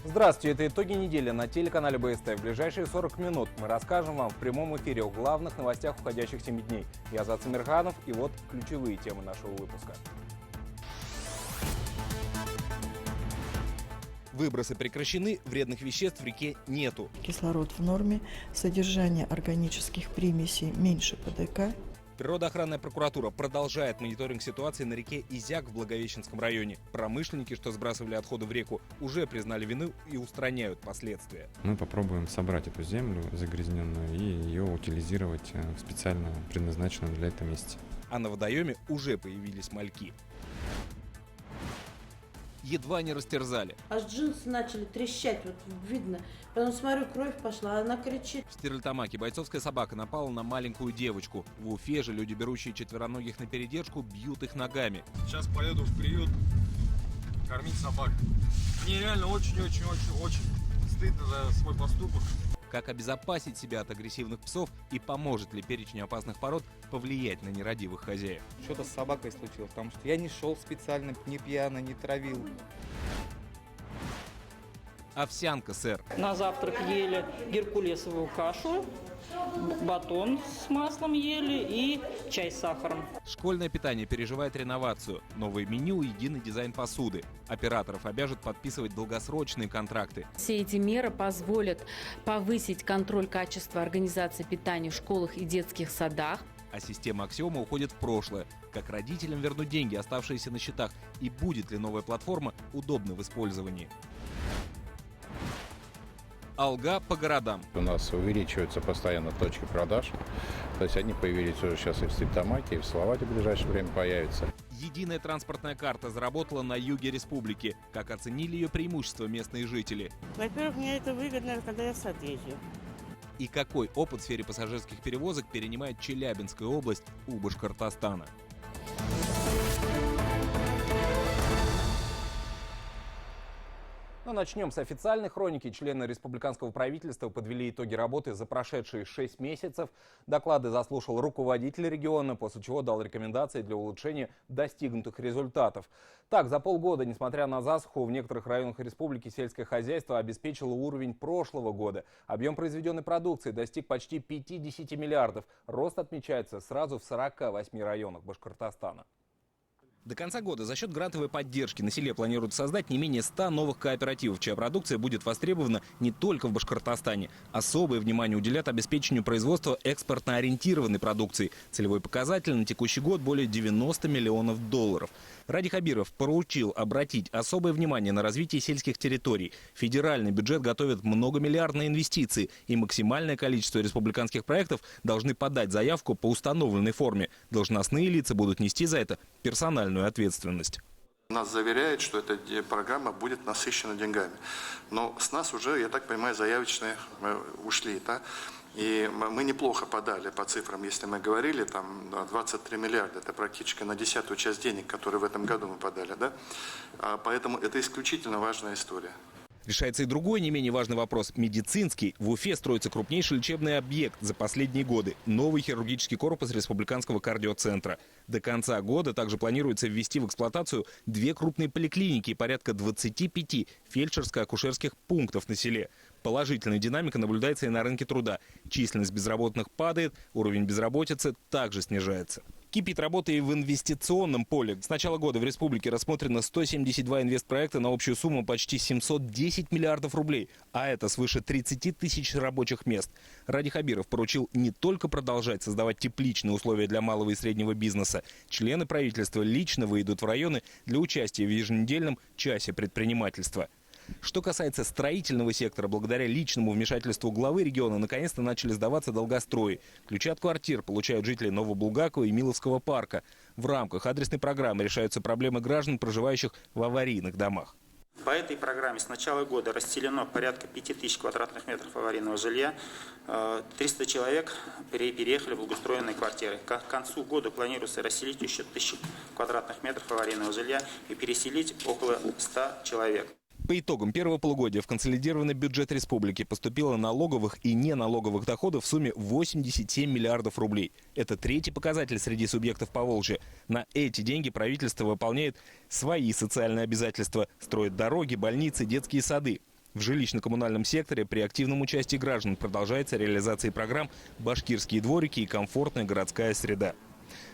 Здравствуйте, это итоги недели на телеканале БСТ. В ближайшие 40 минут мы расскажем вам в прямом эфире о главных новостях уходящих 7 дней. Я Азат Самирханов, и вот ключевые темы нашего выпуска. Выбросы прекращены, вредных веществ в реке нету. Кислород в норме, содержание органических примесей меньше ПДК. Природоохранная прокуратура продолжает мониторинг ситуации на реке Изяк в Благовещенском районе. Промышленники, что сбрасывали отходы в реку, уже признали вину и устраняют последствия. Мы попробуем собрать эту землю загрязненную и ее утилизировать в специально предназначенном для этого месте. А на водоеме уже появились мальки. Едва не растерзали. Аж джинсы начали трещать, вот видно. Потом смотрю, кровь пошла, она кричит. В Стерлитамаке бойцовская собака напала на маленькую девочку. В Уфе же люди, берущие четвероногих на передержку, бьют их ногами. Сейчас поеду в приют кормить собак. Мне реально очень-очень-очень стыдно за свой поступок. Как обезопасить себя от агрессивных псов и поможет ли перечень опасных пород повлиять на нерадивых хозяев? Что-то с собакой случилось, потому что я не шел специально, не пьяно, не травил. Овсянка, сэр. На завтрак ели геркулесовую кашу, батон с маслом ели и чай с сахаром. Школьное питание переживает реновацию. Новое меню и единый дизайн посуды. Операторов обяжут подписывать долгосрочные контракты. Все эти меры позволят повысить контроль качества организации питания в школах и детских садах. А система Аксиома уходит в прошлое. Как родителям вернуть деньги, оставшиеся на счетах? И будет ли новая платформа удобна в использовании? Алга по городам. У нас увеличиваются постоянно точки продаж. То есть они появились уже сейчас и в Стерлитамаке, и в Салавате в ближайшее время появятся. Единая транспортная карта заработала на юге республики. Как оценили ее преимущества местные жители? Во-первых, мне это выгодно, когда я в сад езжу. И какой опыт в сфере пассажирских перевозок перенимает Челябинская область у Башкортостана? Но начнем с официальной хроники. Члены республиканского правительства подвели итоги работы за прошедшие 6 месяцев. Доклады заслушал руководитель региона, после чего дал рекомендации для улучшения достигнутых результатов. Так, за полгода, несмотря на засуху, в некоторых районах республики сельское хозяйство обеспечило уровень прошлого года. Объем произведенной продукции достиг почти 50 миллиардов. Рост отмечается сразу в 48 районах Башкортостана. До конца года за счет грантовой поддержки на селе планируют создать не менее 100 новых кооперативов, чья продукция будет востребована не только в Башкортостане. Особое внимание уделят обеспечению производства экспортно-ориентированной продукции. Целевой показатель на текущий год более 90 миллионов долларов. Ради Хабиров поручил обратить особое внимание на развитие сельских территорий. Федеральный бюджет готовит многомиллиардные инвестиции, и максимальное количество республиканских проектов должны подать заявку по установленной форме. Должностные лица будут нести за это персональную ответственность. Нас заверяют, что эта программа будет насыщена деньгами. Но с нас уже, я так понимаю, заявочные ушли. Да? И мы неплохо подали по цифрам, если мы говорили, там 23 миллиарда, это практически на 10-ю часть денег, которые в этом году мы подали. Да? Поэтому это исключительно важная история. Решается и другой не менее важный вопрос – медицинский. В Уфе строится крупнейший лечебный объект за последние годы – новый хирургический корпус Республиканского кардиоцентра. До конца года также планируется ввести в эксплуатацию 2 крупные поликлиники и порядка 25 фельдшерско-акушерских пунктов на селе. Положительная динамика наблюдается и на рынке труда. Численность безработных падает, уровень безработицы также снижается. Кипит работа и в инвестиционном поле. С начала года в республике рассмотрено 172 инвестпроекта на общую сумму почти 710 миллиардов рублей. А это свыше 30 тысяч рабочих мест. Ради Хабиров поручил не только продолжать создавать тепличные условия для малого и среднего бизнеса. Члены правительства лично выйдут в районы для участия в еженедельном часе предпринимательства. Что касается строительного сектора, благодаря личному вмешательству главы региона наконец-то начали сдаваться долгострои. Ключи от квартир получают жители Новобулгакова и Миловского парка. В рамках адресной программы решаются проблемы граждан, проживающих в аварийных домах. По этой программе с начала года расселено порядка 5000 квадратных метров аварийного жилья. 300 человек переехали в благоустроенные квартиры. К концу года планируется расселить еще 1000 квадратных метров аварийного жилья и переселить около 100 человек. По итогам первого полугодия в консолидированный бюджет республики поступило налоговых и неналоговых доходов в сумме 87 миллиардов рублей. Это 3-й показатель среди субъектов Поволжья. На эти деньги правительство выполняет свои социальные обязательства, строит дороги, больницы, детские сады. В жилищно-коммунальном секторе при активном участии граждан продолжается реализация программ «Башкирские дворики» и «Комфортная городская среда».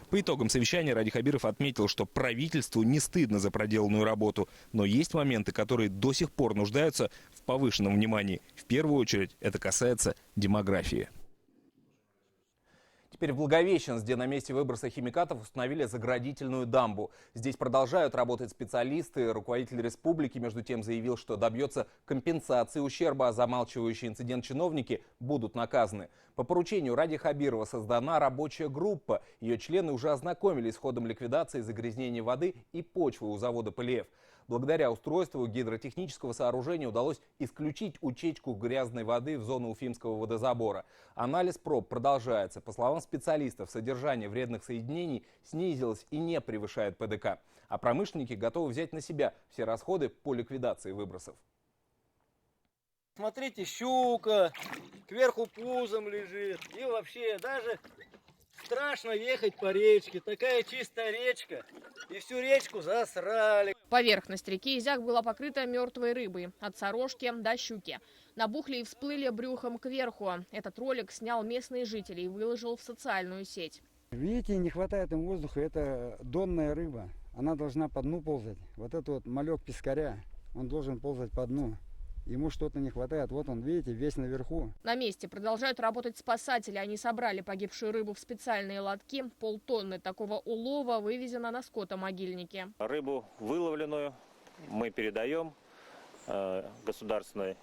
По итогам совещания Ради Хабиров отметил, что правительству не стыдно за проделанную работу, но есть моменты, которые до сих пор нуждаются в повышенном внимании. В первую очередь это касается демографии. Теперь в Благовещенск, где на месте выброса химикатов установили заградительную дамбу. Здесь продолжают работать специалисты. Руководитель республики, между тем, заявил, что добьется компенсации ущерба, а замалчивающие инцидент чиновники будут наказаны. По поручению Ради Хабирова создана рабочая группа. Ее члены уже ознакомились с ходом ликвидации загрязнения воды и почвы у завода «Полиэф». Благодаря устройству гидротехнического сооружения удалось исключить утечку грязной воды в зону Уфимского водозабора. Анализ проб продолжается. По словам специалистов, содержание вредных соединений снизилось и не превышает ПДК. А промышленники готовы взять на себя все расходы по ликвидации выбросов. Смотрите, щука кверху пузом лежит. И вообще даже страшно ехать по речке. Такая чистая речка. И всю речку засрали. Поверхность реки Изяк была покрыта мертвой рыбой. От сорожки до щуки. Набухли и всплыли брюхом кверху. Этот ролик снял местные жители и выложил в социальную сеть. Видите, не хватает им воздуха. Это донная рыба. Она должна по дну ползать. Вот этот вот малек пескаря, он должен ползать по дну. Ему что-то не хватает. Вот он, видите, весь наверху. На месте продолжают работать спасатели. Они собрали погибшую рыбу в специальные лотки. 500 тонны такого улова вывезено на скотомогильнике. Рыбу выловленную мы передаем государственной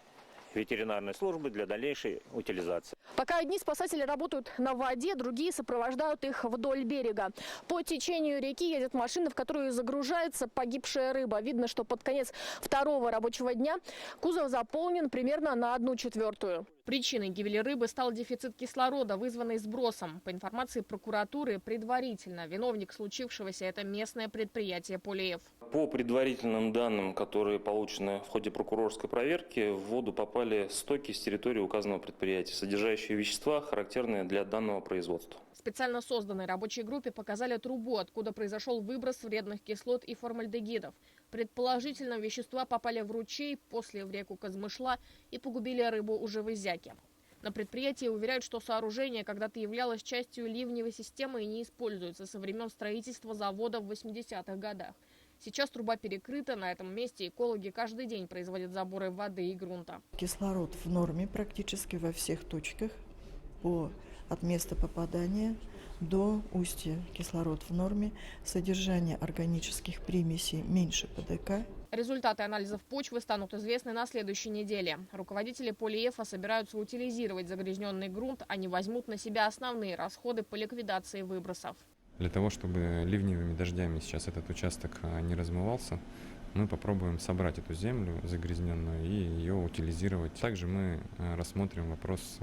ветеринарной службы для дальнейшей утилизации. Пока одни спасатели работают на воде, другие сопровождают их вдоль берега. По течению реки едет машина, в которую загружается погибшая рыба. Видно, что под конец второго рабочего дня кузов заполнен примерно на 1/4. Причиной гибели рыбы стал дефицит кислорода, вызванный сбросом. По информации прокуратуры, предварительно виновник случившегося – это местное предприятие «Полиэф». По предварительным данным, которые получены в ходе прокурорской проверки, в воду попали стоки с территории указанного предприятия, содержащие вещества, характерные для данного производства. В специально созданной рабочей группе показали трубу, откуда произошел выброс вредных кислот и формальдегидов. Предположительно, вещества попали в ручей, после в реку Казмышла и погубили рыбу уже в Изяке. На предприятии уверяют, что сооружение когда-то являлось частью ливневой системы и не используется со времен строительства завода в 80-х годах. Сейчас труба перекрыта, на этом месте экологи каждый день производят заборы воды и грунта. Кислород в норме практически во всех точках, от места попадания до устья. Кислород в норме, содержание органических примесей меньше ПДК. Результаты анализов почвы станут известны на следующей неделе. Руководители «Полиэфа» собираются утилизировать загрязненный грунт, они возьмут на себя основные расходы по ликвидации выбросов. Для того, чтобы ливневыми дождями сейчас этот участок не размывался, мы попробуем собрать эту землю загрязненную и ее утилизировать. Также мы рассмотрим вопрос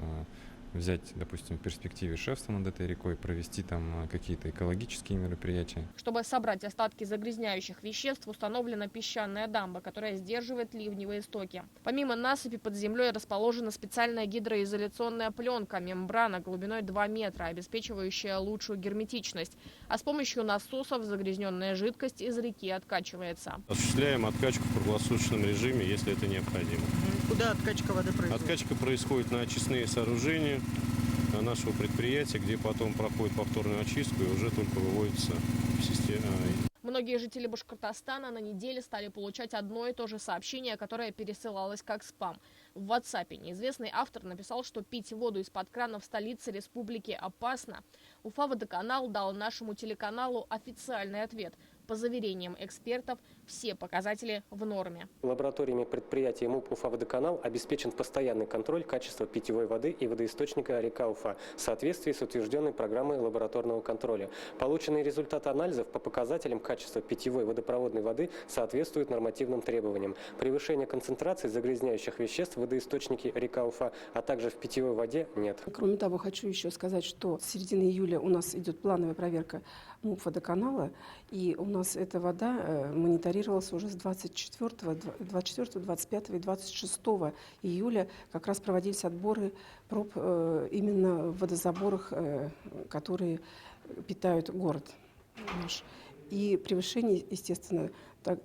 взять, допустим, в перспективе шефство над этой рекой, провести там какие-то экологические мероприятия. Чтобы собрать остатки загрязняющих веществ, установлена песчаная дамба, которая сдерживает ливневые стоки. Помимо насыпи под землей расположена специальная гидроизоляционная пленка, мембрана глубиной 2 метра, обеспечивающая лучшую герметичность. А с помощью насосов загрязненная жидкость из реки откачивается. Осуществляем откачку в круглосуточном режиме, если это необходимо. Куда откачка воды происходит? Откачка происходит на очистные сооружения нашего предприятия, где потом проходит повторную очистку и уже только выводится в систему. Многие жители Башкортостана на неделе стали получать одно и то же сообщение, которое пересылалось как спам. В WhatsApp неизвестный автор написал, что пить воду из-под крана в столице республики опасно. Уфа-водоканал дал нашему телеканалу официальный ответ. По заверениям экспертов, все показатели в норме. Лабораториями предприятия МУП «Уфа-водоканал» обеспечен постоянный контроль качества питьевой воды и водоисточника река Уфа в соответствии с утвержденной программой лабораторного контроля. Полученные результаты анализов по показателям качества питьевой водопроводной воды соответствуют нормативным требованиям. Превышения концентрации загрязняющих веществ в водоисточнике река Уфа, а также в питьевой воде нет. Кроме того, хочу еще сказать, что с середины июля у нас идет плановая проверка МУП-водоканала, и у нас эта вода мониторировалась уже с 24, 25 и 26 июля. Как раз проводились отборы проб именно в водозаборах, которые питают город наш. И превышений, естественно,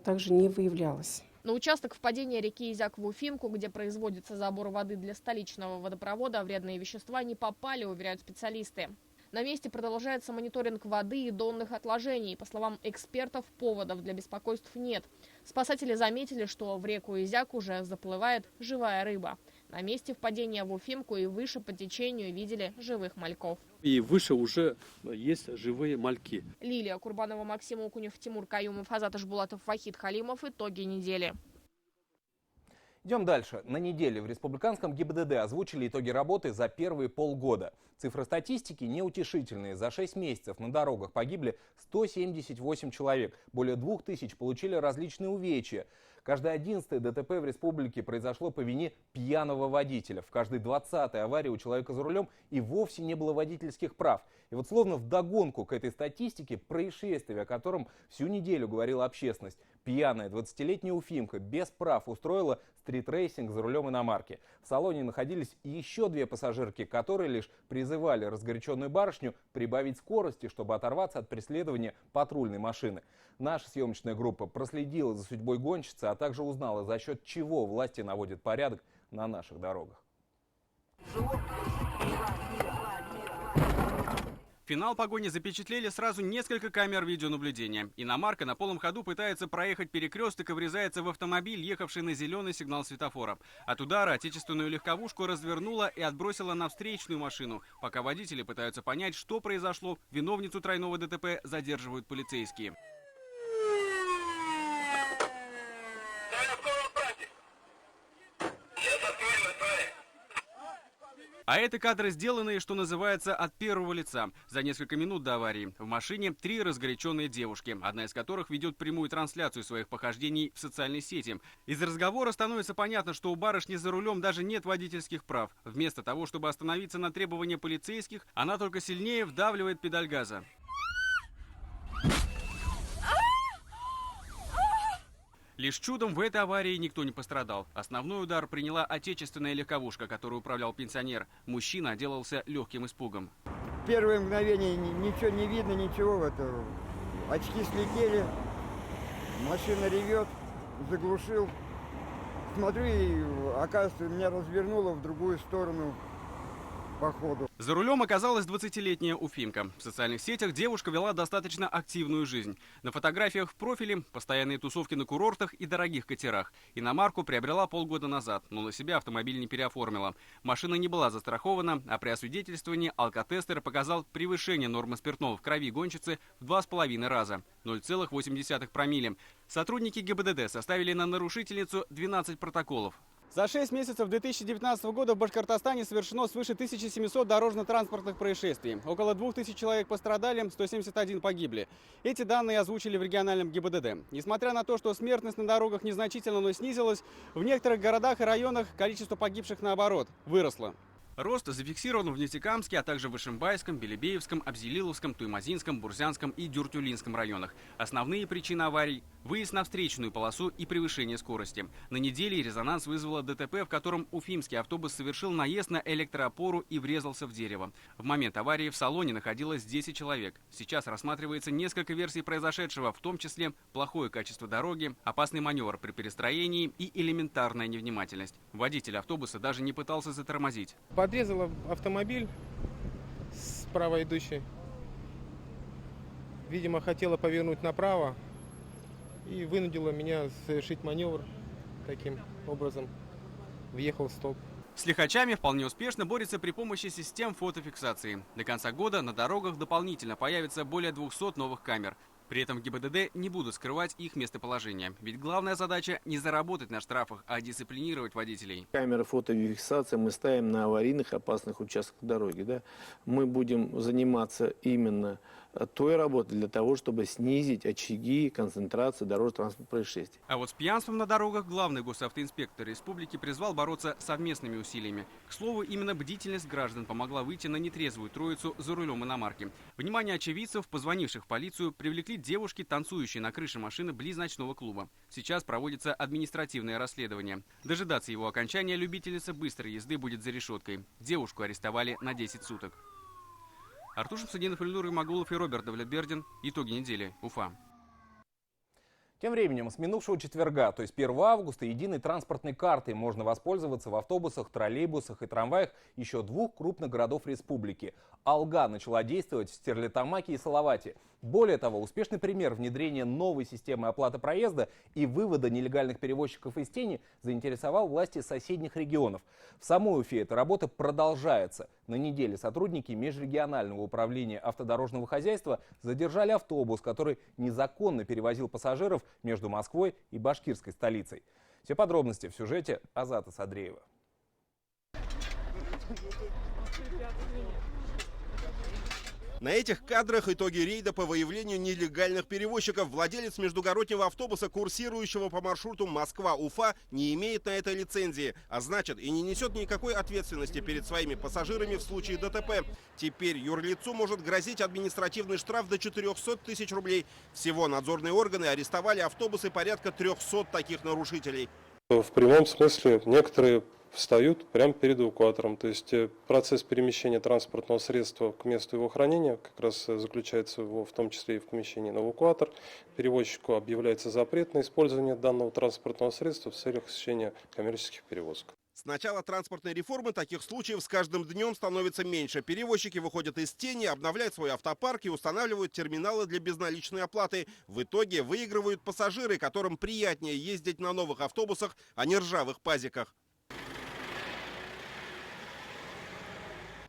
также не выявлялось. На участок впадения реки Изяк в Уфимку, где производится забор воды для столичного водопровода, вредные вещества не попали, уверяют специалисты. На месте продолжается мониторинг воды и донных отложений. По словам экспертов, поводов для беспокойств нет. Спасатели заметили, что в реку Изяк уже заплывает живая рыба. На месте впадения в Уфимку и выше по течению видели живых мальков. И выше уже есть живые мальки. Лилия Курбанова, Максим Окунев, Тимур Каюмов, Азат Ишбулатов, Вахид Халимов. Итоги недели. Идем дальше. На неделе в республиканском ГИБДД озвучили итоги работы за первые полгода. Цифры статистики неутешительные. За 6 месяцев на дорогах погибли 178 человек. Более 2000 получили различные увечья. Каждое 11-е ДТП в республике произошло по вине пьяного водителя. В каждой 20-й аварии у человека за рулем и вовсе не было водительских прав. И вот словно вдогонку к этой статистике происшествие, о котором всю неделю говорила общественность. Пьяная 20-летняя уфимка без прав устроила стритрейсинг за рулем иномарки. В салоне находились еще 2 пассажирки, которые лишь призывали разгоряченную барышню прибавить скорости, чтобы оторваться от преследования патрульной машины. Наша съемочная группа проследила за судьбой гонщицы, а также узнала, за счет чего власти наводят порядок на наших дорогах. Финал погони запечатлели сразу несколько камер видеонаблюдения. Иномарка на полном ходу пытается проехать перекресток и врезается в автомобиль, ехавший на зеленый сигнал светофора. От удара отечественную легковушку развернула и отбросила на встречную машину. Пока водители пытаются понять, что произошло, виновницу тройного ДТП задерживают полицейские. А это кадры, сделанные, что называется, от первого лица. За несколько минут до аварии в машине 3 разгоряченные девушки, одна из которых ведет прямую трансляцию своих похождений в социальной сети. Из разговора становится понятно, что у барышни за рулем даже нет водительских прав. Вместо того, чтобы остановиться на требования полицейских, она только сильнее вдавливает педаль газа. Лишь чудом в этой аварии никто не пострадал. Основной удар приняла отечественная легковушка, которую управлял пенсионер. Мужчина отделался легким испугом. Первые мгновения ничего не видно, ничего. Очки слетели, машина ревет, заглушил. Смотрю, и оказывается, меня развернуло в другую сторону по ходу. За рулем оказалась 20-летняя уфимка. В социальных сетях девушка вела достаточно активную жизнь. На фотографиях в профиле постоянные тусовки на курортах и дорогих катерах. Иномарку приобрела полгода назад, но на себя автомобиль не переоформила. Машина не была застрахована, а при освидетельствовании алкотестер показал превышение нормы спиртного в крови гонщицы в 2,5 раза. 0,8 промилле. Сотрудники ГИБДД составили на нарушительницу 12 протоколов. За 6 месяцев 2019 года в Башкортостане совершено свыше 1700 дорожно-транспортных происшествий. Около 2000 человек пострадали, 171 погибли. Эти данные озвучили в региональном ГИБДД. Несмотря на то, что смертность на дорогах незначительно, но снизилась, в некоторых городах и районах количество погибших, наоборот, выросло. Рост зафиксирован в Нефтекамске, а также в Ишимбайском, Белебеевском, Абзелиловском, Туймазинском, Бурзянском и Дюртюлинском районах. Основные причины аварий – выезд на встречную полосу и превышение скорости. На неделе резонанс вызвало ДТП, в котором уфимский автобус совершил наезд на электроопору и врезался в дерево. В момент аварии в салоне находилось 10 человек. Сейчас рассматривается несколько версий произошедшего, в том числе плохое качество дороги, опасный маневр при перестроении и элементарная невнимательность. Водитель автобуса даже не пытался затормозить. Подрезала автомобиль справа идущий. Видимо, хотела повернуть направо и вынудила меня совершить маневр. Таким образом въехал в столб. С лихачами вполне успешно борется при помощи систем фотофиксации. До конца года на дорогах дополнительно появится более 200 новых камер. При этом ГИБДД не будут скрывать их местоположение. Ведь главная задача не заработать на штрафах, а дисциплинировать водителей. Камеры фотофиксации мы ставим на аварийных опасных участках дороги. Да? Мы будем заниматься именно той работой для того, чтобы снизить очаги концентрации дорожно-транспортных происшествий. А вот с пьянством на дорогах главный госавтоинспектор республики призвал бороться совместными усилиями. К слову, именно бдительность граждан помогла выйти на нетрезвую троицу за рулем иномарки. Внимание очевидцев, позвонивших в полицию, привлекли девушки, танцующие на крыше машины близ ночного клуба. Сейчас проводится административное расследование. Дожидаться его окончания любительница быстрой езды будет за решеткой. Девушку арестовали на 10 суток. Артур Шамсудинов, Ильнур Имагулов и Роберт Давлетбердин. Итоги недели. Уфа. Тем временем, с минувшего четверга, то есть 1 августа, единой транспортной картой можно воспользоваться в автобусах, троллейбусах и трамваях еще 2 крупных городов республики. Алга начала действовать в Стерлитамаке и Салавате. Более того, успешный пример внедрения новой системы оплаты проезда и вывода нелегальных перевозчиков из тени заинтересовал власти соседних регионов. В самой Уфе эта работа продолжается. На неделе сотрудники межрегионального управления автодорожного хозяйства задержали автобус, который незаконно перевозил пассажиров между Москвой и башкирской столицей. Все подробности в сюжете Азата Садреева. На этих кадрах итоги рейда по выявлению нелегальных перевозчиков. Владелец междугороднего автобуса, курсирующего по маршруту Москва-Уфа, не имеет на это лицензии, а значит и не несет никакой ответственности перед своими пассажирами в случае ДТП. Теперь юрлицу может грозить административный штраф до 400 тысяч рублей. Всего надзорные органы арестовали автобусы порядка 300 таких нарушителей. В прямом смысле некоторые встают прямо перед эвакуатором. То есть процесс перемещения транспортного средства к месту его хранения как раз заключается в том числе и в помещении на эвакуатор. Перевозчику объявляется запрет на использование данного транспортного средства в целях осуществления коммерческих перевозок. С начала транспортной реформы таких случаев с каждым днем становится меньше. Перевозчики выходят из тени, обновляют свой автопарк и устанавливают терминалы для безналичной оплаты. В итоге выигрывают пассажиры, которым приятнее ездить на новых автобусах, а не ржавых пазиках.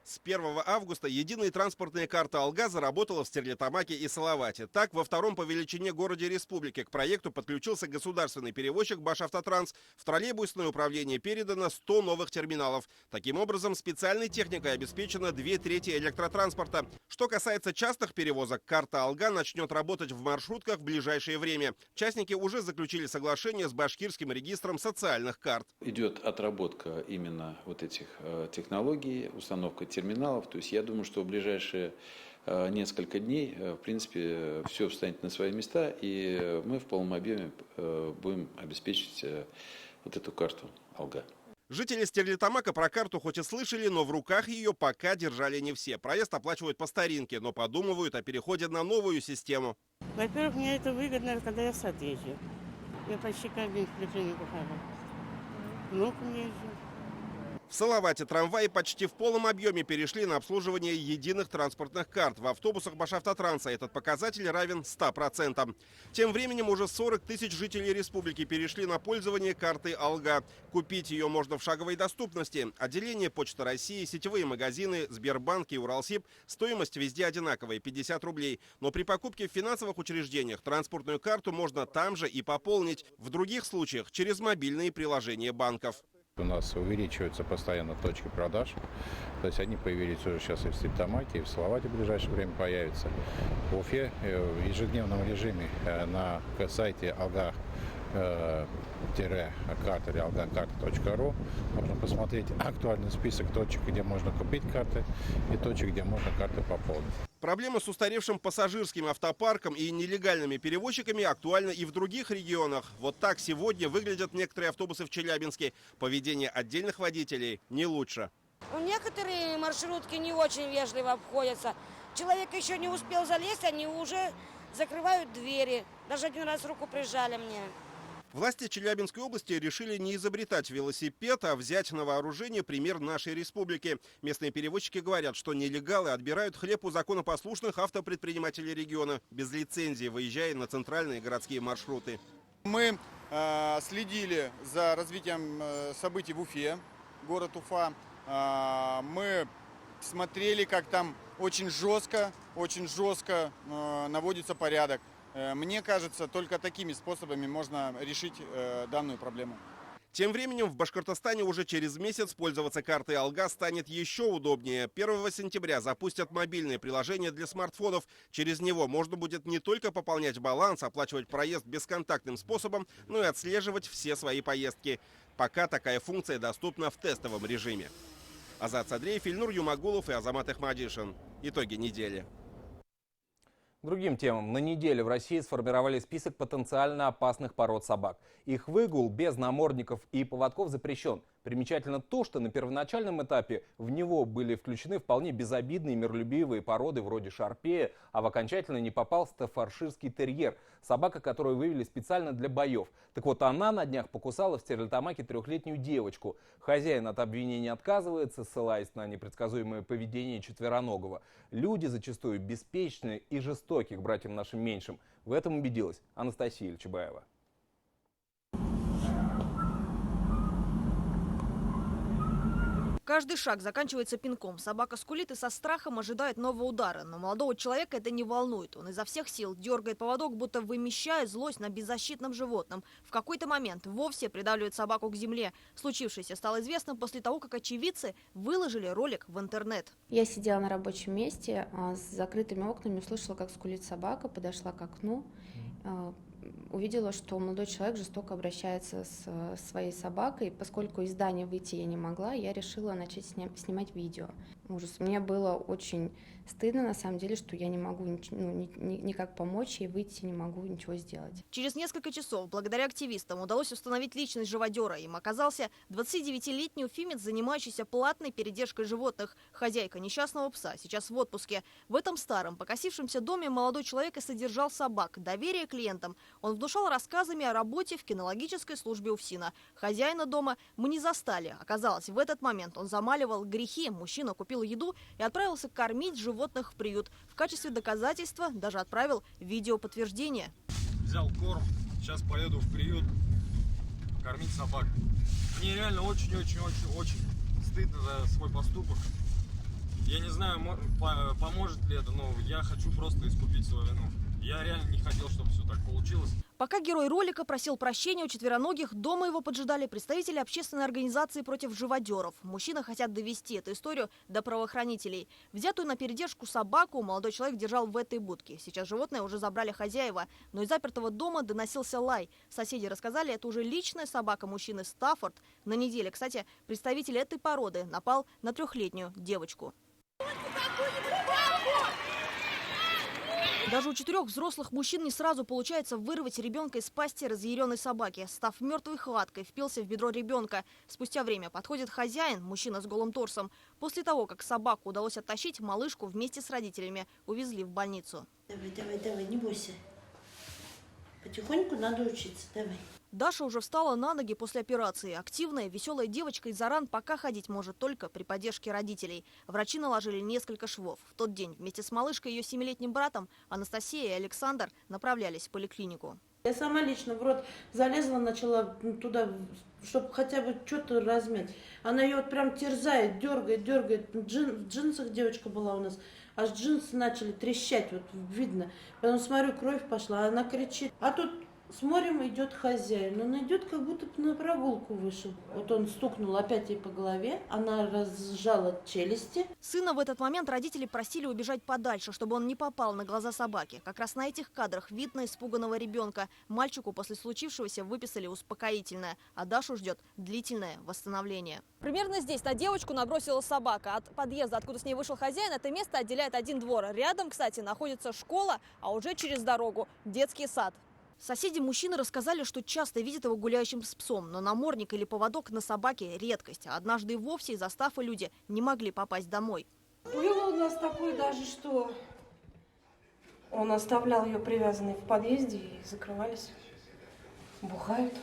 С 1 августа единая транспортная карта Алга заработала в Стерлитамаке и Салавате. Так, во втором по величине городе республики к проекту подключился государственный перевозчик Башавтотранс. В троллейбусное управление передано 100 новых терминалов. Таким образом, специальной техникой обеспечено 2/3 электротранспорта. Что касается частых перевозок, карта Алга начнет работать в маршрутках в ближайшее время. Частники уже заключили соглашение с башкирским регистром социальных карт. Идет отработка именно вот этих технологий, установка терминалов. То есть я думаю, что в ближайшие несколько дней, в принципе, все встанет на свои места, и мы в полном объеме будем обеспечить вот эту карту Алга. Жители Стерлитамака про карту хоть и слышали, но в руках ее пока держали не все. Проезд оплачивают по старинке, но подумывают о переходе на новую систему. Во-первых, мне это выгодно, когда я в сад езжу. Я почти каждый день в поликлинику хожу. Внукам езжу. В Салавате трамваи почти в полном объеме перешли на обслуживание единых транспортных карт. В автобусах Башавтотранса этот показатель равен 100%. Тем временем уже 40 тысяч жителей республики перешли на пользование картой Алга. Купить ее можно в шаговой доступности. Отделение Почты России, сетевые магазины, Сбербанк и Уралсиб. Стоимость везде одинаковая – 50 рублей. Но при покупке в финансовых учреждениях транспортную карту можно там же и пополнить. В других случаях через мобильные приложения банков. У нас увеличиваются постоянно точки продаж. То есть они появились уже сейчас и в Стерлитамаке, и в Салавате в ближайшее время появятся. В Уфе в ежедневном режиме на сайте alga-карта или algakart.ru можно посмотреть актуальный список точек, где можно купить карты, и точек, где можно карты пополнить. Проблема с устаревшим пассажирским автопарком и нелегальными перевозчиками актуальна и в других регионах. Вот так сегодня выглядят некоторые автобусы в Челябинске. Поведение отдельных водителей не лучше. Некоторые маршрутки не очень вежливо обходятся. Человек еще не успел залезть, они уже закрывают двери. Даже один раз руку прижали мне. Власти Челябинской области решили не изобретать велосипед, а взять на вооружение пример нашей республики. Местные перевозчики говорят, что нелегалы отбирают хлеб у законопослушных автопредпринимателей региона, без лицензии выезжая на центральные городские маршруты. Мы следили за развитием событий в Уфе, город Уфа. Мы смотрели, как там очень жестко наводится порядок. Мне кажется, только такими способами можно решить данную проблему. Тем временем в Башкортостане уже через месяц пользоваться картой Алга станет еще удобнее. 1 сентября запустят мобильное приложение для смартфонов. Через него можно будет не только пополнять баланс, оплачивать проезд бесконтактным способом, но и отслеживать все свои поездки. Пока такая функция доступна в тестовом режиме. Азат Садреев, Ильнур Юмагулов и Азамат Ахмадишин. Итоги недели. Другим темам. На неделе в России сформировали список потенциально опасных пород собак. Их выгул без намордников и поводков запрещен. Примечательно то, что на первоначальном этапе в него были включены вполне безобидные миролюбивые породы вроде шарпея, а в окончательно не попал стаффордширский терьер, собака, которую вывели специально для боев. Так вот, она на днях покусала в Стерлитамаке 3-летнюю девочку. Хозяин от обвинения отказывается, ссылаясь на непредсказуемое поведение четвероногого. Люди зачастую беспечны и жестоки к братьям нашим меньшим. В этом убедилась Анастасия Ильчебаева. Каждый шаг заканчивается пинком. Собака скулит и со страхом ожидает нового удара. Но молодого человека это не волнует. Он изо всех сил дергает поводок, будто вымещая злость на беззащитном животном. В какой-то момент вовсе придавливает собаку к земле. Случившееся стало известно после того, как очевидцы выложили ролик в интернет. Я сидела на рабочем месте, с закрытыми окнами, услышала, как скулит собака, подошла к окну. Увидела, что молодой человек жестоко обращается с своей собакой. Поскольку из здания выйти я не могла, я решила начать снимать видео. Ужас. Мне было очень стыдно, на самом деле, что я не могу никак помочь ей, выйти не могу ничего сделать. Через несколько часов, благодаря активистам, удалось установить личность живодера. Им оказался 29-летний уфимец, занимающийся платной передержкой животных. Хозяйка несчастного пса сейчас в отпуске. В этом старом, покосившемся доме молодой человек и содержал собак. Доверие клиентам он внушал рассказами о работе в кинологической службе УФСИНа. Хозяина дома мы не застали. Оказалось, в этот момент он замаливал грехи. Мужчина купил еду и отправился кормить животных в приют. В качестве доказательства даже отправил видеоподтверждение. Взял корм, сейчас поеду в приют кормить собак. Мне реально очень-очень-очень стыдно за свой поступок. Я не знаю, поможет ли это, но я хочу просто искупить свою вину. Я реально не хотел, чтобы все так получилось. Пока герой ролика просил прощения у четвероногих, дома его поджидали представители общественной организации против живодеров. Мужчины хотят довести эту историю до правоохранителей. Взятую на передержку собаку молодой человек держал в этой будке. Сейчас животное уже забрали хозяева, но из запертого дома доносился лай. Соседи рассказали, это уже личная собака мужчины Стаффорд. На неделе, кстати, представитель этой породы напал на 3-летнюю девочку. Даже у 4 взрослых мужчин не сразу получается вырвать ребенка из пасти разъяренной собаки. Став мертвой хваткой, впился в бедро ребенка. Спустя время подходит хозяин, мужчина с голым торсом. После того, как собаку удалось оттащить, малышку вместе с родителями увезли в больницу. Давай, не бойся. Потихоньку надо учиться, давай. Даша уже встала на ноги после операции. Активная, веселая девочка из-за ран пока ходить может только при поддержке родителей. Врачи наложили несколько швов. В тот день вместе с малышкой и ее 7-летним братом Анастасия и Александр направлялись в поликлинику. Я сама лично в рот залезла, начала туда, чтобы хотя бы что-то размять. Она ее вот прям терзает, дергает. В джинсах девочка была у нас. Аж джинсы начали трещать, вот видно. Потом смотрю, кровь пошла, она кричит. А тут смотрим, идет хозяин. Он идет, как будто на прогулку вышел. Вот он стукнул опять ей по голове, она разжала челюсти. Сына в этот момент родители просили убежать подальше, чтобы он не попал на глаза собаки. Как раз на этих кадрах видно испуганного ребенка. Мальчику после случившегося выписали успокоительное, а Дашу ждет длительное восстановление. Примерно здесь на девочку набросила собака. От подъезда, откуда с ней вышел хозяин, это место отделяет один двор. Рядом, кстати, находится школа, а уже через дорогу детский сад. Соседи мужчины рассказали, что часто видят его гуляющим с псом, но намордник или поводок на собаке – редкость. А однажды и вовсе из-за стафа люди не могли попасть домой. Было у нас такое даже, что он оставлял ее привязанной в подъезде и закрывались. Бухают.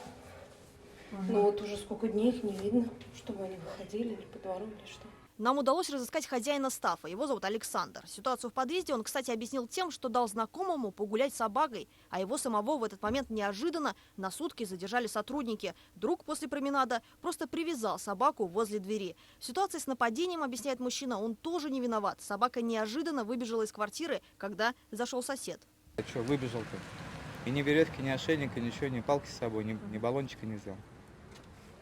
Ну вот уже сколько дней их не видно, чтобы они выходили или по двору, или что. Нам удалось разыскать хозяина стафа. Его зовут Александр. Ситуацию в подъезде он, кстати, объяснил тем, что дал знакомому погулять с собакой, а его самого в этот момент неожиданно на сутки задержали сотрудники. Друг после променада просто привязал собаку возле двери. В ситуации с нападением, объясняет мужчина, он тоже не виноват. Собака неожиданно выбежала из квартиры, когда зашел сосед. А что, выбежал-то? И ни веревки, ни ошейника, ничего, ни палки с собой, ни баллончика не взял.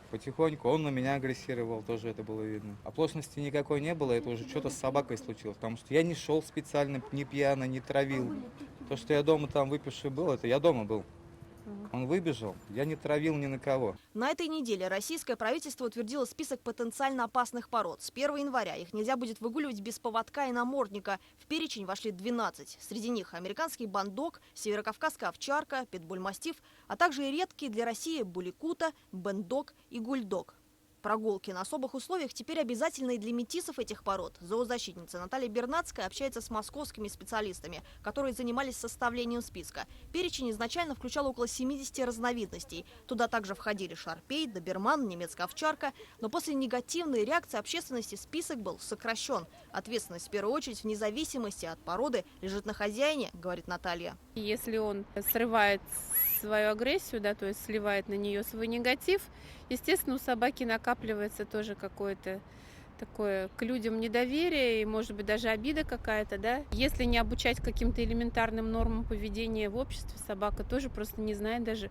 Потихоньку он на меня агрессировал, тоже это было видно. Оплошности никакой не было, это уже что-то с собакой случилось, потому что я не шел специально, не пьяно, не травил. То, что я дома там выпивший был, это я дома был. Он выбежал, я не травил ни на кого. На этой неделе российское правительство утвердило список потенциально опасных пород. С 1 января их нельзя будет выгуливать без поводка и намордника. В перечень вошли 12. Среди них американский банддог, северокавказская овчарка, питбуль-мастиф, а также и редкие для России буликута, бендог и гульдог. Прогулки на особых условиях теперь обязательны и для метисов этих пород. Зоозащитница Наталья Бернацкая общается с московскими специалистами, которые занимались составлением списка. Перечень изначально включал около 70 разновидностей. Туда также входили шарпей, доберман, немецкая овчарка. Но после негативной реакции общественности список был сокращен. Ответственность в первую очередь вне зависимости от породы лежит на хозяине, говорит Наталья. Если он срывает свою агрессию, да, то есть сливает на нее свой негатив, естественно, у собаки накапливается тоже какое-то такое к людям недоверие и, может быть, даже обида какая-то, да. Если не обучать каким-то элементарным нормам поведения в обществе, собака тоже просто не знает даже,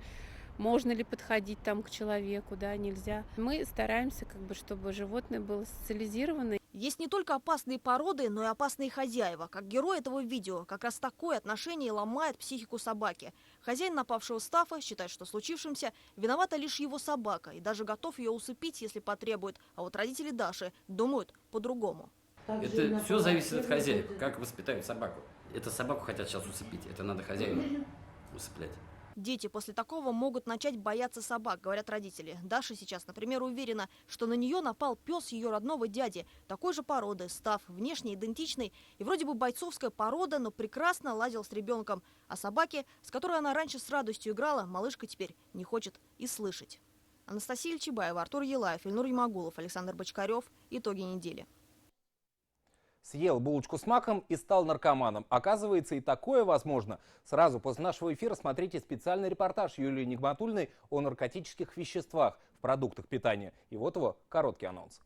можно ли подходить там к человеку, да, нельзя. Мы стараемся, чтобы животное было социализировано. Есть не только опасные породы, но и опасные хозяева. Как герой этого видео, как раз такое отношение ломает психику собаки. Хозяин напавшего Стафа считает, что случившимся виновата лишь его собака и даже готов ее усыпить, если потребует. А вот родители Даши думают по-другому. Это все зависит от хозяев, как воспитают собаку. Это собаку хотят сейчас усыпить, это надо хозяину усыплять. Дети после такого могут начать бояться собак, говорят родители. Даша сейчас, например, уверена, что на нее напал пес ее родного дяди. Такой же породы, Стаф, внешне идентичный. И вроде бы бойцовская порода, но прекрасно ладил с ребенком. А собаке, с которой она раньше с радостью играла, малышка теперь не хочет и слышать. Анастасия Ильчебаева, Артур Елаев, Ильнур Ямагулов, Александр Бочкарев. Итоги недели. Съел булочку с маком и стал наркоманом. Оказывается, и такое возможно. Сразу после нашего эфира смотрите специальный репортаж Юлии Нигматульной о наркотических веществах в продуктах питания. И вот его короткий анонс.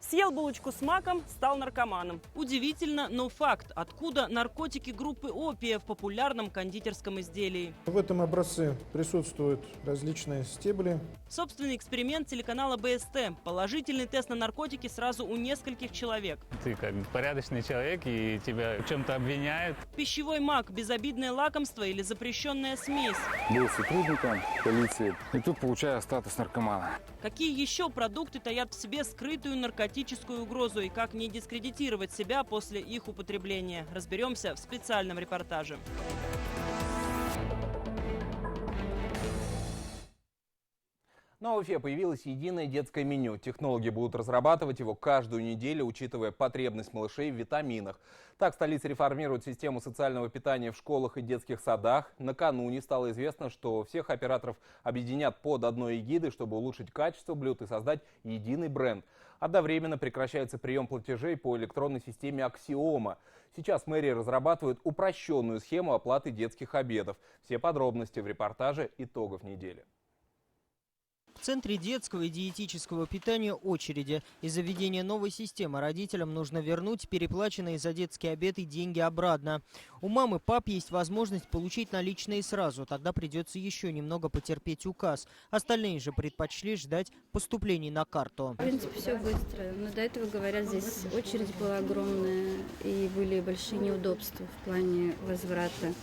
Съел булочку с маком, стал наркоманом. Удивительно, но факт. Откуда наркотики группы опия в популярном кондитерском изделии? В этом образце присутствуют различные стебли. Собственный эксперимент телеканала БСТ. Положительный тест на наркотики сразу у нескольких человек. Ты как порядочный человек и тебя в чем-то обвиняют. Пищевой мак – безобидное лакомство или запрещенная смесь? Был сотрудником полиции и тут получаю статус наркомана. Какие еще продукты таят в себе скрытую наркотическую угрозу и как не дискредитировать себя после их употребления? Разберемся в специальном репортаже. На Уфе появилось единое детское меню. Технологи будут разрабатывать его каждую неделю, учитывая потребность малышей в витаминах. Так, столица реформирует систему социального питания в школах и детских садах. Накануне стало известно, что всех операторов объединят под одной эгидой, чтобы улучшить качество блюд и создать единый бренд. Одновременно прекращается прием платежей по электронной системе «Аксиома». Сейчас мэрия разрабатывает упрощенную схему оплаты детских обедов. Все подробности в репортаже «Итогов недели». В Центре детского и диетического питания очереди. Из-за введения новой системы родителям нужно вернуть переплаченные за детский обед и деньги обратно. У мам и пап есть возможность получить наличные сразу. Тогда придется еще немного потерпеть указ. Остальные же предпочли ждать поступлений на карту. В принципе, все быстро. Но до этого, говорят, здесь очередь была огромная и были большие неудобства в плане возврата.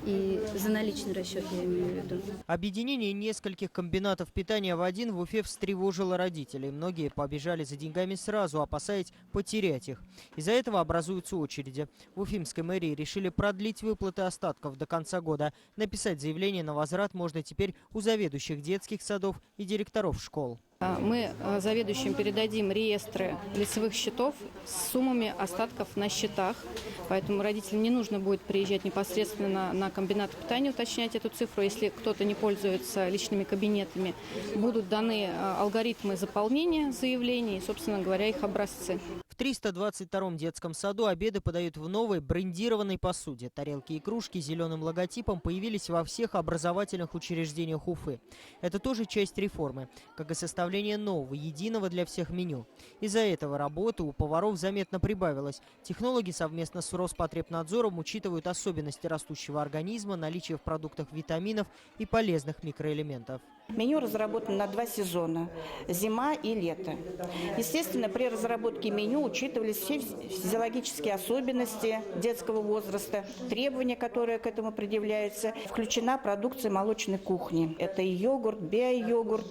И за наличный расчет, я имею в виду. Объединение нескольких комбинатов питания в один в Уфе встревожило родителей. Многие побежали за деньгами сразу, опасаясь потерять их. Из-за этого образуются очереди. В уфимской мэрии решили продлить выплаты остатков до конца года. Написать заявление на возврат можно теперь у заведующих детских садов и директоров школ. Мы заведующим передадим реестры лицевых счетов с суммами остатков на счетах. Поэтому родителям не нужно будет приезжать непосредственно на комбинат питания, уточнять эту цифру. Если кто-то не пользуется личными кабинетами, будут даны алгоритмы заполнения заявлений и, собственно говоря, их образцы. В 322-м детском саду обеды подают в новой брендированной посуде. Тарелки и кружки с зеленым логотипом появились во всех образовательных учреждениях Уфы. Это тоже часть реформы, как и составление нового, единого для всех меню. Из-за этого работы у поваров заметно прибавилось. Технологи совместно с Роспотребнадзором учитывают особенности растущего организма, наличие в продуктах витаминов и полезных микроэлементов. Меню разработано на 2 сезона – зима и лето. Естественно, при разработке меню учитывались все физиологические особенности детского возраста, требования, которые к этому предъявляются. Включена продукция молочной кухни. Это йогурт, био-йогурт,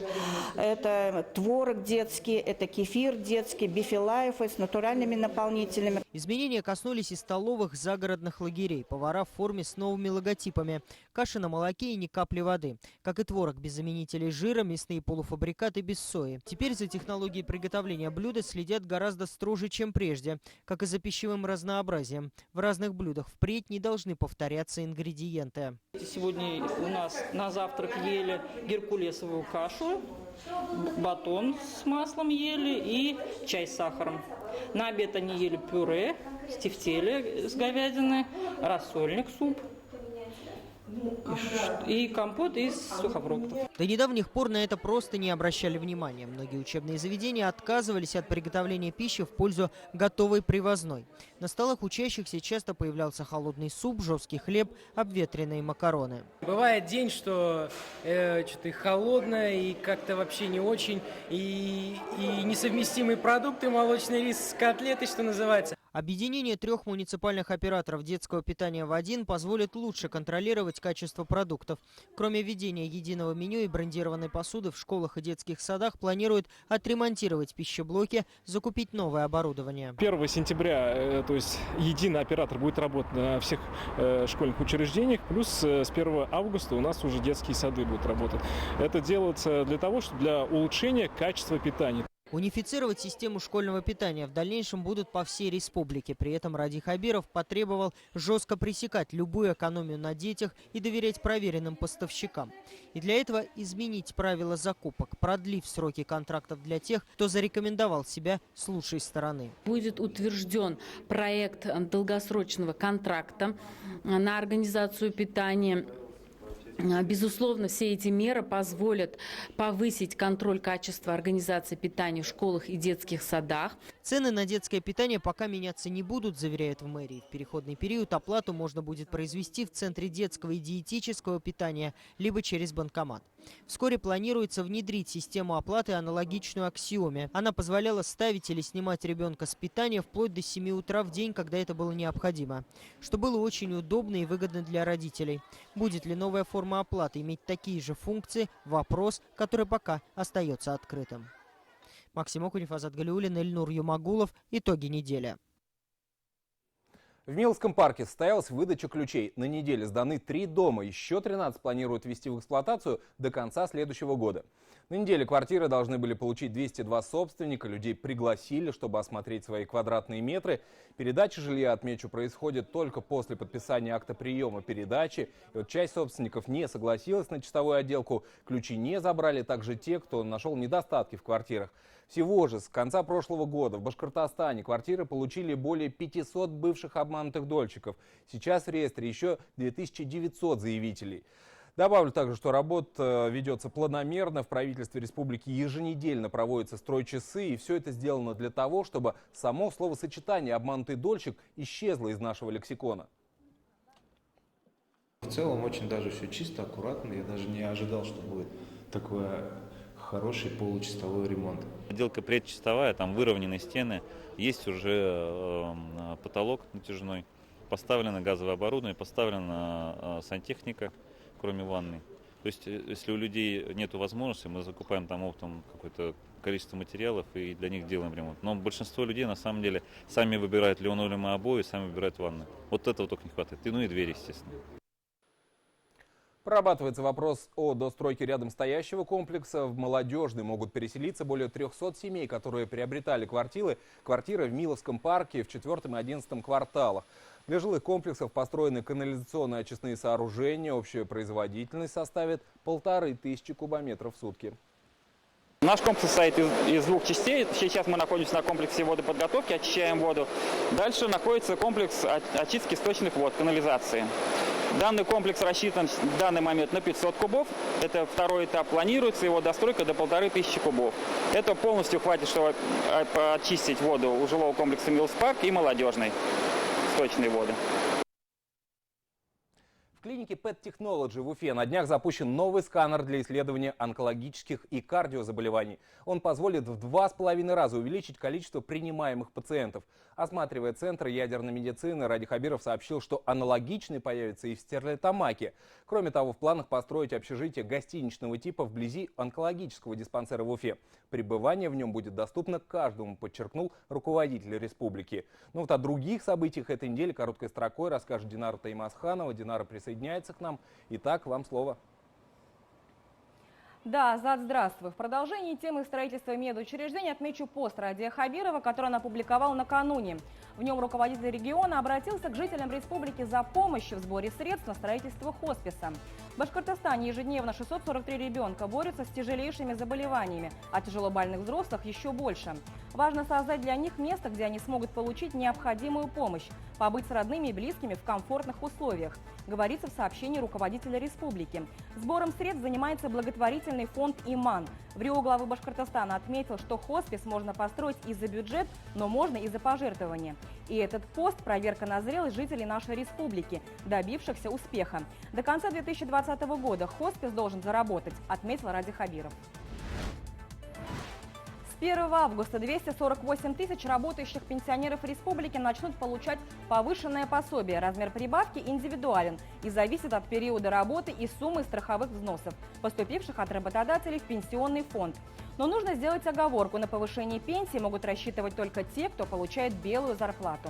это творог детский, это кефир детский, бифилаев с натуральными наполнителями. Изменения коснулись и столовых загородных лагерей. Повара в форме с новыми логотипами. Каша на молоке и ни капли воды. Как и творог без заменителей производителей жира, мясные полуфабрикаты без сои. Теперь за технологией приготовления блюда следят гораздо строже, чем прежде, как и за пищевым разнообразием. В разных блюдах впредь не должны повторяться ингредиенты. Сегодня у нас на завтрак ели геркулесовую кашу, батон с маслом ели и чай с сахаром. На обед они ели пюре с тефтели с говядины, рассольник, суп и компот из сухофруктов. До недавних пор на это просто не обращали внимания. Многие учебные заведения отказывались от приготовления пищи в пользу готовой привозной. На столах учащихся часто появлялся холодный суп, жесткий хлеб, обветренные макароны. Бывает день, что что-то и холодное, и как-то вообще не очень, и несовместимые продукты, молочный рис с котлетой, что называется. Объединение 3 муниципальных операторов детского питания в один позволит лучше контролировать качество продуктов. Кроме введения единого меню и брендированной посуды в школах и детских садах планируют отремонтировать пищеблоки, закупить новое оборудование. 1 сентября, то есть единый оператор будет работать на всех школьных учреждениях, плюс с 1 августа у нас уже детские сады будут работать. Это делается для того, чтобы для улучшения качества питания. Унифицировать систему школьного питания в дальнейшем будут по всей республике. При этом Ради Хабиров потребовал жестко пресекать любую экономию на детях и доверять проверенным поставщикам. И для этого изменить правила закупок, продлив сроки контрактов для тех, кто зарекомендовал себя с лучшей стороны. Будет утвержден проект долгосрочного контракта на организацию питания. Безусловно, все эти меры позволят повысить контроль качества организации питания в школах и детских садах. Цены на детское питание пока меняться не будут, заверяют в мэрии. В переходный период оплату можно будет произвести в Центре детского и диетического питания, либо через банкомат. Вскоре планируется внедрить систему оплаты, аналогичную Аксиоме. Она позволяла ставить или снимать ребенка с питания вплоть до 7 утра в день, когда это было необходимо. Что было очень удобно и выгодно для родителей. Будет ли новая форма оплаты иметь такие же функции – вопрос, который пока остается открытым. Максим Окунев, Азат Галиуллин, Эльнур Юмагулов. Итоги недели. В Миловском парке состоялась выдача ключей. На неделе сданы 3 дома. Еще 13 планируют ввести в эксплуатацию до конца следующего года. На неделе квартиры должны были получить 202 собственника. Людей пригласили, чтобы осмотреть свои квадратные метры. Передача жилья, отмечу, происходит только после подписания акта приема передачи. И вот часть собственников не согласилась на чистовую отделку. Ключи не забрали также те, кто нашел недостатки в квартирах. Всего же с конца прошлого года в Башкортостане квартиры получили более 500 бывших обманутых дольщиков. Сейчас в реестре еще 2900 заявителей. Добавлю также, что работа ведется планомерно. В правительстве республики еженедельно проводятся стройчасы. И все это сделано для того, чтобы само словосочетание «обманутый дольщик» исчезло из нашего лексикона. В целом очень даже все чисто, аккуратно. Я даже не ожидал, что будет такое хороший получистовой ремонт. Отделка предчистовая, там выровнены стены, есть уже потолок натяжной, поставлено газовое оборудование, поставлена сантехника, кроме ванны. То есть, если у людей нет возможности, мы закупаем там оптом какое-то количество материалов и для них делаем ремонт. Но большинство людей на самом деле сами выбирают линолеумные обои, сами выбирают ванны. Вот этого только не хватает. Ну и двери, естественно. Прорабатывается вопрос о достройке рядом стоящего комплекса. В Молодежный могут переселиться более 300 семей, которые приобретали квартиры в Миловском парке в 4 и 11 кварталах. Для жилых комплексов построены канализационные очистные сооружения. Общая производительность составит 1500 кубометров в сутки. Наш комплекс состоит из 2 частей. Сейчас мы находимся на комплексе водоподготовки, очищаем воду. Дальше находится комплекс очистки сточных вод, канализации. Данный комплекс рассчитан в данный момент на 500 кубов. Это второй этап. Планируется его достройка до 1500 кубов. Это полностью хватит, чтобы очистить воду у жилого комплекса Милспарк и Молодежной сточные воды. В клинике Pet Technology в Уфе на днях запущен новый сканер для исследования онкологических и кардиозаболеваний. Он позволит в 2,5 раза увеличить количество принимаемых пациентов. Осматривая Центр ядерной медицины, Ради Хабиров сообщил, что аналогичный появится и в Стерлитамаке. Кроме того, в планах построить общежитие гостиничного типа вблизи онкологического диспансера в Уфе. Пребывание в нем будет доступно каждому, подчеркнул руководитель республики. Ну вот о других событиях этой недели короткой строкой расскажет Динара Таймасханова. Динара присоединяется к нам. Итак, вам слово. Да, Азат, здравствуй. В продолжении темы строительства медучреждений отмечу пост Радия Хабирова, который он опубликовал накануне. В нем руководитель региона обратился к жителям республики за помощью в сборе средств на строительство хосписа. В Башкортостане ежедневно 643 ребенка борются с тяжелейшими заболеваниями, а тяжелобольных взрослых еще больше. Важно создать для них место, где они смогут получить необходимую помощь, побыть с родными и близкими в комфортных условиях, говорится в сообщении руководителя республики. Сбором средств занимается благотворительный фонд «Иман». В Рио главы Башкортостана отметил, что хоспис можно построить и за бюджет, но можно и за пожертвования. И этот пост – проверка на зрелость жителей нашей республики, добившихся успеха. До конца 2020 года хоспис должен заработать, отметил Ради Хабиров. С 1 августа 248 тысяч работающих пенсионеров республики начнут получать повышенное пособие. Размер прибавки индивидуален и зависит от периода работы и суммы страховых взносов, поступивших от работодателей в пенсионный фонд. Но нужно сделать оговорку: на повышение пенсии могут рассчитывать только те, кто получает белую зарплату.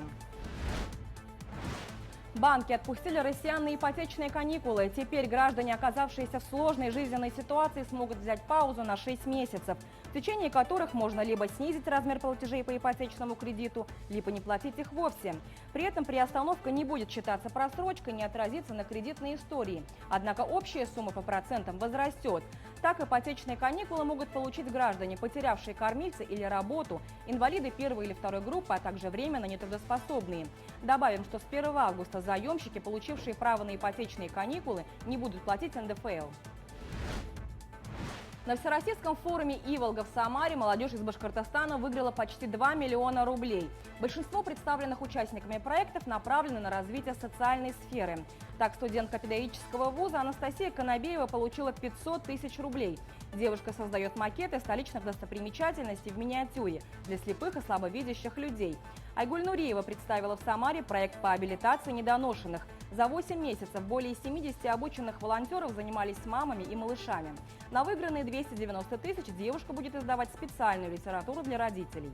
Банки отпустили россиян на ипотечные каникулы. Теперь граждане, оказавшиеся в сложной жизненной ситуации, смогут взять паузу на 6 месяцев, в течение которых можно либо снизить размер платежей по ипотечному кредиту, либо не платить их вовсе. При этом приостановка не будет считаться просрочкой, не отразится на кредитной истории. Однако общая сумма по процентам возрастет. Так, ипотечные каникулы могут получить граждане, потерявшие кормильца или работу, инвалиды первой или второй группы, а также временно нетрудоспособные. Добавим, что с 1 августа заемщики, получившие право на ипотечные каникулы, не будут платить НДФЛ. На Всероссийском форуме «Иволга» в Самаре молодежь из Башкортостана выиграла почти 2 миллиона рублей. Большинство представленных участниками проектов направлены на развитие социальной сферы. Так, студентка педагогического вуза Анастасия Конобеева получила 500 тысяч рублей. Девушка создает макеты столичных достопримечательностей в миниатюре для слепых и слабовидящих людей. Айгуль Нуриева представила в Самаре проект по абилитации недоношенных. За 8 месяцев более 70 обученных волонтеров занимались с мамами и малышами. На выигранные 290 тысяч девушка будет издавать специальную литературу для родителей.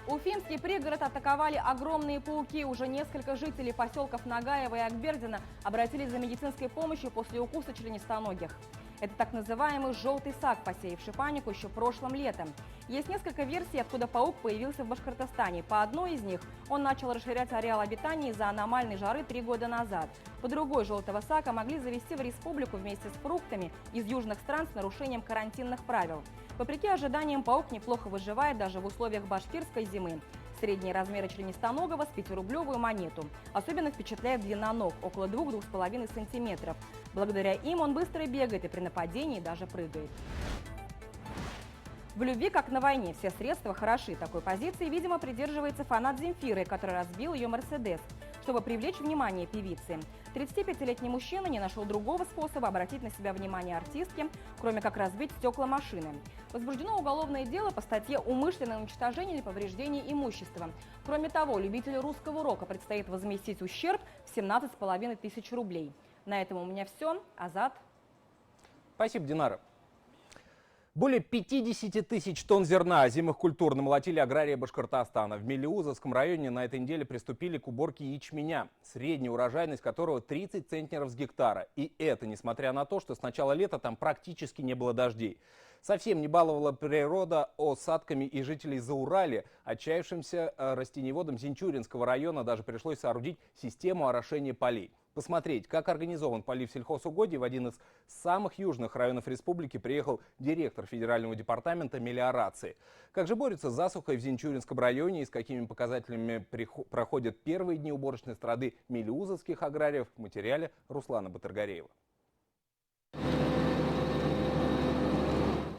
Уфимский пригород атаковали огромные пауки. Уже несколько жителей поселков Нагаева и Акбердина обратились за медицинской помощью после укуса членистоногих. Это так называемый «желтый сак», посеявший панику еще прошлым летом. Есть несколько версий, откуда паук появился в Башкортостане. По одной из них он начал расширять ареал обитания из-за аномальной жары 3 года назад. По другой, желтого сака могли завезти в республику вместе с фруктами из южных стран с нарушением карантинных правил. Вопреки ожиданиям, паук неплохо выживает даже в условиях башкирской зимы. Средние размеры членистоногого с 5-рублевую монету. Особенно впечатляет длина ног – около 2–2,5 сантиметров. Благодаря им он быстро бегает и при нападении даже прыгает. В любви, как на войне, все средства хороши. Такой позиции, видимо, придерживается фанат Земфиры, который разбил ее «Мерседес», чтобы привлечь внимание певицы. 35-летний мужчина не нашел другого способа обратить на себя внимание артистки, кроме как разбить стекла машины. Возбуждено уголовное дело по статье «Умышленное уничтожение или повреждение имущества». Кроме того, любителю русского рока предстоит возместить ущерб в 17,5 тысяч рублей. На этом у меня все. Азат. Спасибо, Динара. Более 50 тысяч тонн зерна озимых культур намолотили аграрии Башкортостана. В Мелеузовском районе на этой неделе приступили к уборке ячменя, средняя урожайность которого 30 центнеров с гектара. И это несмотря на то, что с начала лета там практически не было дождей. Совсем не баловала природа осадками и жителей Зауралья. Отчаявшимся растениеводам Зинчуринского района даже пришлось соорудить систему орошения полей. Посмотреть, как организован полив сельхозугодий, в один из самых южных районов республики приехал директор Федерального департамента мелиорации. Как же борются с засухой в Зинчуринском районе и с какими показателями проходят первые дни уборочной страды мелеузовских аграриев, в материале Руслана Батыргареева.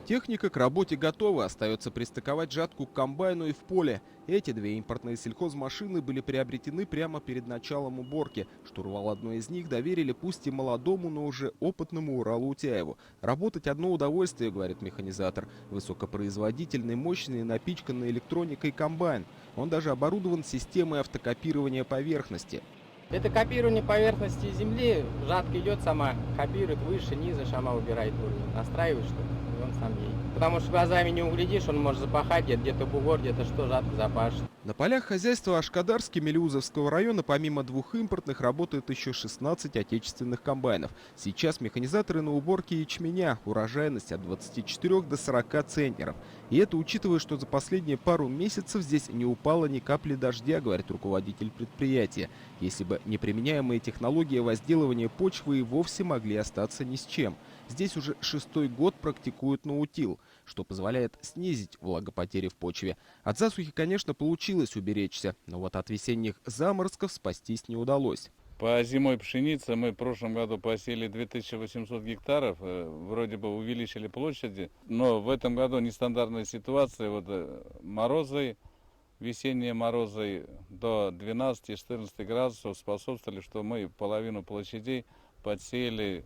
Техника к работе готова, остается пристыковать жатку к комбайну и в поле. Эти две импортные сельхозмашины были приобретены прямо перед началом уборки. Штурвал одной из них доверили пусть и молодому, но уже опытному Уралу Утяеву. Работать одно удовольствие, говорит механизатор. Высокопроизводительный, мощный, напичканный электроникой комбайн. Он даже оборудован системой автокопирования поверхности. Это копирование поверхности земли. Жатка идет сама, копирует выше, ниже, сама выбирает уровень. Настраивает что-то, и он сам едет. потому что глазами не углядишь, он может запахать где-то бугор, где-то что, жатка запашет. На полях хозяйства Ашкадарски-Мелеузовского района помимо 2 импортных работает еще 16 отечественных комбайнов. Сейчас механизаторы на уборке ячменя, урожайность от 24 до 40 центнеров. И это учитывая, что за последние пару месяцев здесь не упало ни капли дождя, говорит руководитель предприятия. Если бы неприменяемые технологии возделывания почвы и вовсе могли остаться ни с чем. Здесь уже 6-й год практикуют наутил, что позволяет снизить влагопотери в почве. От засухи, конечно, получилось уберечься, но вот от весенних заморозков спастись не удалось. По зимой пшенице мы в прошлом году посеяли 2800 гектаров, вроде бы увеличили площади, но в этом году нестандартная ситуация, морозы, весенние морозы до 12-14 градусов способствовали, что мы половину площадей подсеяли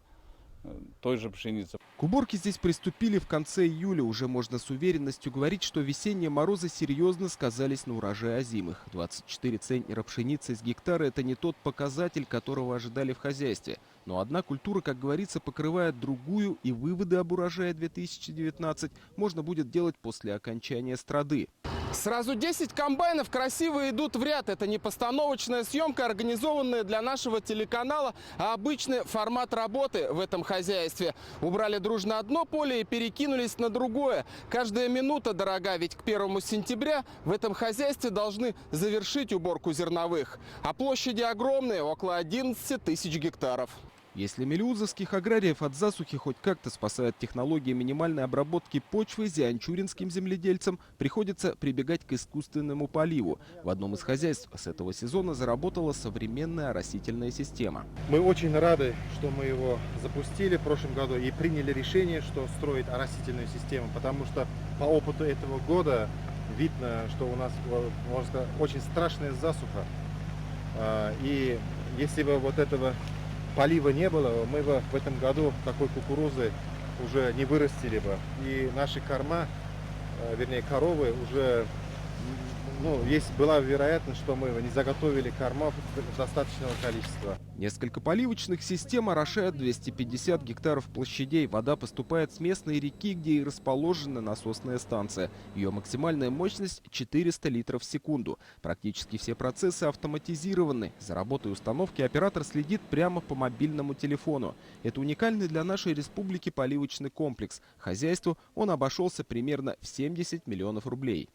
той же пшеницы. К уборке здесь приступили в конце июля. Уже можно с уверенностью говорить, что весенние морозы серьезно сказались на урожае озимых. 24 центнера пшеницы из гектара – это не тот показатель, которого ожидали в хозяйстве. Но одна культура, как говорится, покрывает другую, и выводы об урожае 2019 можно будет делать после окончания страды. Сразу 10 комбайнов красиво идут в ряд. Это не постановочная съемка, организованная для нашего телеканала, а обычный формат работы в этом хозяйстве. Убрали дружно одно поле и перекинулись на другое. Каждая минута дорога, ведь к 1 сентября в этом хозяйстве должны завершить уборку зерновых. А площади огромные, около 11 тысяч гектаров. Если мелеузовских аграриев от засухи хоть как-то спасает технология минимальной обработки почвы, зианчуринским земледельцам приходится прибегать к искусственному поливу. В одном из хозяйств с этого сезона заработала современная оросительная система. Мы очень рады, что мы его запустили в прошлом году и приняли решение, что строить оросительную систему, потому что по опыту этого года видно, что у нас, можно сказать, очень страшная засуха. И если бы вот этого полива не было, мы бы в этом году такой кукурузы уже не вырастили бы. И наши корма, вернее коровы, уже была вероятность, что мы не заготовили кормов достаточного количества. Несколько поливочных систем орошают 250 гектаров площадей. Вода поступает с местной реки, где и расположена насосная станция. Ее максимальная мощность 400 литров в секунду. Практически все процессы автоматизированы. За работой установки оператор следит прямо по мобильному телефону. Это уникальный для нашей республики поливочный комплекс. Хозяйству он обошелся примерно в 70 миллионов рублей.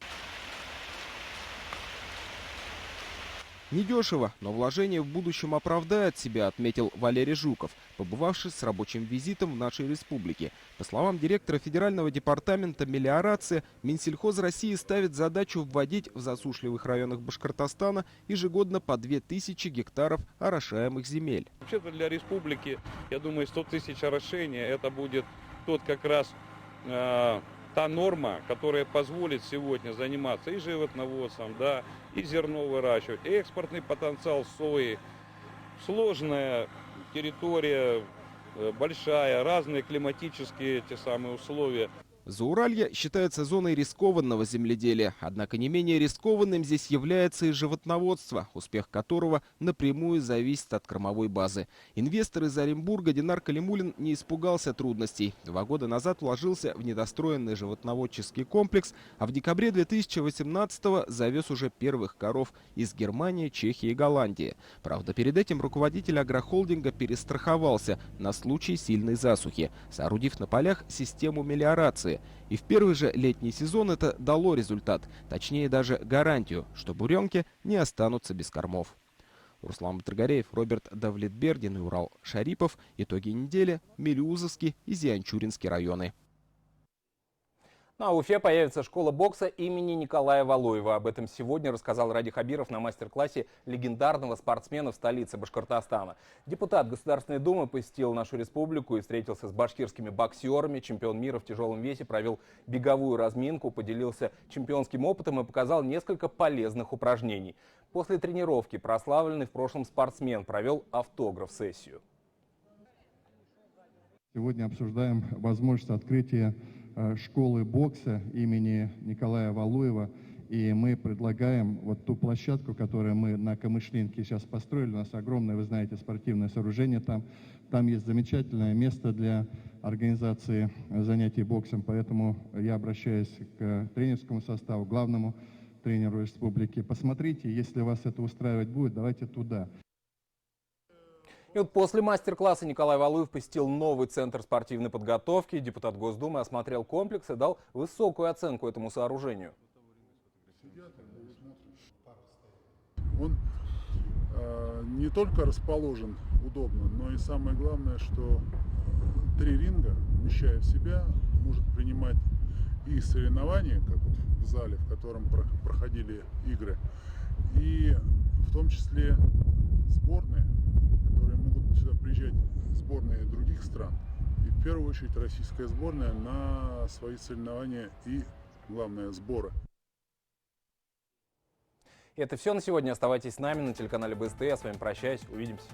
Недешево, но вложение в будущем оправдает себя, отметил Валерий Жуков, побывавший с рабочим визитом в нашей республике. По словам директора Федерального департамента мелиорации, Минсельхоз России ставит задачу вводить в засушливых районах Башкортостана ежегодно по 2000 гектаров орошаемых земель. Вообще-то для республики, я думаю, 100 тысяч орошения, это будет тот как раз та норма, которая позволит сегодня заниматься и животноводством, да, и зерно выращивать, и экспортный потенциал сои. Сложная территория, большая, разные климатические те самые условия. Зауралье считается зоной рискованного земледелия, однако не менее рискованным здесь является и животноводство, успех которого напрямую зависит от кормовой базы. Инвестор из Оренбурга Динар Калимулин не испугался трудностей. 2 года назад вложился в недостроенный животноводческий комплекс, а в декабре 2018-го завез уже первых коров из Германии, Чехии и Голландии. Правда, перед этим руководитель агрохолдинга перестраховался на случай сильной засухи, соорудив на полях систему мелиорации. И в первый же летний сезон это дало результат, точнее даже гарантию, что буренки не останутся без кормов. Руслан Батыргареев, Роберт Давлетбердин и Урал Шарипов. Итоги недели. Мелеузовский и Зианчуринский районы. А в Уфе появится школа бокса имени Николая Валуева. Об этом сегодня рассказал Ради Хабиров на мастер-классе легендарного спортсмена в столице Башкортостана. Депутат Государственной Думы посетил нашу республику и встретился с башкирскими боксерами. Чемпион мира в тяжелом весе провел беговую разминку, поделился чемпионским опытом и показал несколько полезных упражнений. После тренировки прославленный в прошлом спортсмен провел автограф-сессию. Сегодня обсуждаем возможность открытия школы бокса имени Николая Валуева. И мы предлагаем вот ту площадку, которую мы на Камышлинке сейчас построили. У нас огромное, вы знаете, спортивное сооружение там. Там есть замечательное место для организации занятий боксом. Поэтому я обращаюсь к тренерскому составу, главному тренеру республики. Посмотрите, если вас это устраивать будет, давайте туда. И вот после мастер-класса Николай Валуев посетил новый центр спортивной подготовки. Депутат Госдумы осмотрел комплекс и дал высокую оценку этому сооружению. Он не только расположен удобно, но и самое главное, что 3 ринга, вмещая в себя, может принимать и соревнования, как вот в зале, в котором проходили игры, и в том числе сборные, которые могут сюда приезжать, сборные других стран, и в первую очередь российская сборная на свои соревнования и, главное, сборы. Это все на сегодня. Оставайтесь с нами на телеканале БСТ. Я с вами прощаюсь. Увидимся.